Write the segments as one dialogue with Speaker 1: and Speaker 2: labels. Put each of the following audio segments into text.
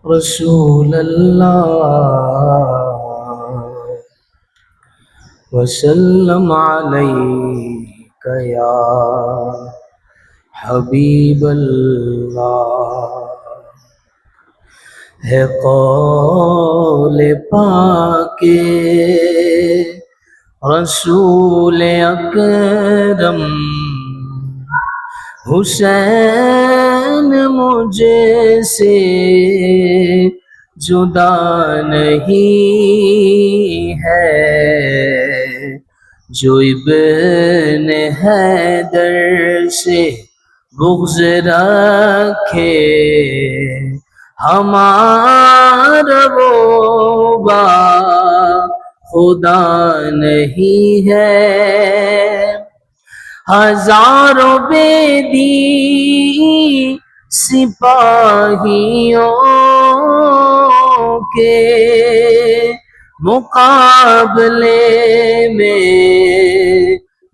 Speaker 1: رسول اللہ وسلم علیک یا حبیب اللہ۔ ہے قول پاک رسول اکرم، حسین مجھے سے جدا نہیں ہے، جو ابن حیدر سے بغض رکھے ہمارا وہ با خدا نہیں ہے۔ ہزاروں بیدی سپاہیوں کے مقابلے میں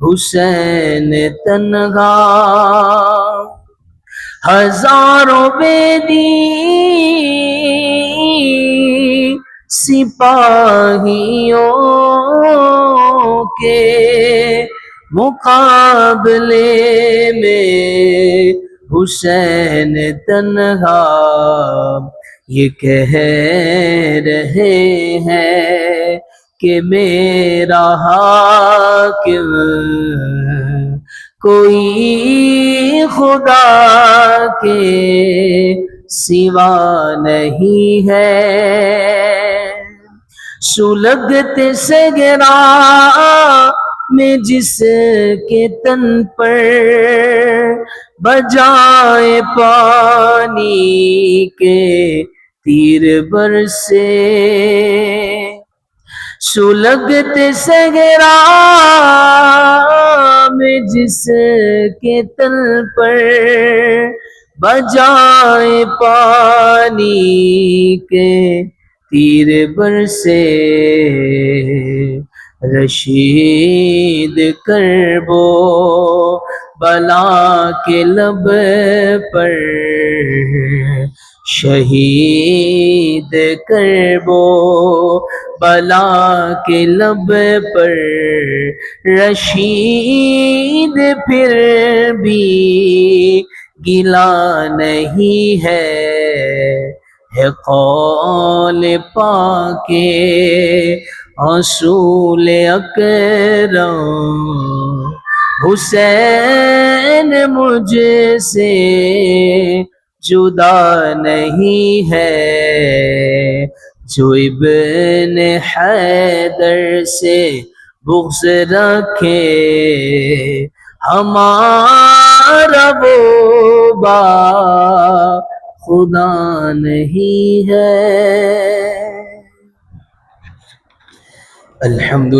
Speaker 1: حسین تنہا، ہزاروں بیدی سپاہیوں کے مقابلے میں حسین تنہا، یہ کہہ رہے ہیں کہ میرا حاکم کوئی خدا کے سوا نہیں ہے۔ سلگتے سگرا میں جس کے تن پر بجائے پانی کے تیر برسے، سلگتے سگرا میں جس کے تن پر بجائے پانی کے تیر برسے، رشید کربو بلا کے لب پر شہید کربو بلا کے لب پر رشید پھر بھی گلا نہیں ہے۔ ہے قول پاک رسول اکرم، حسین مجھ سے جدا نہیں ہے، جو ابن حیدر سے بغض رکھے ہمارا وہ با خدا نہیں ہے۔ الحمد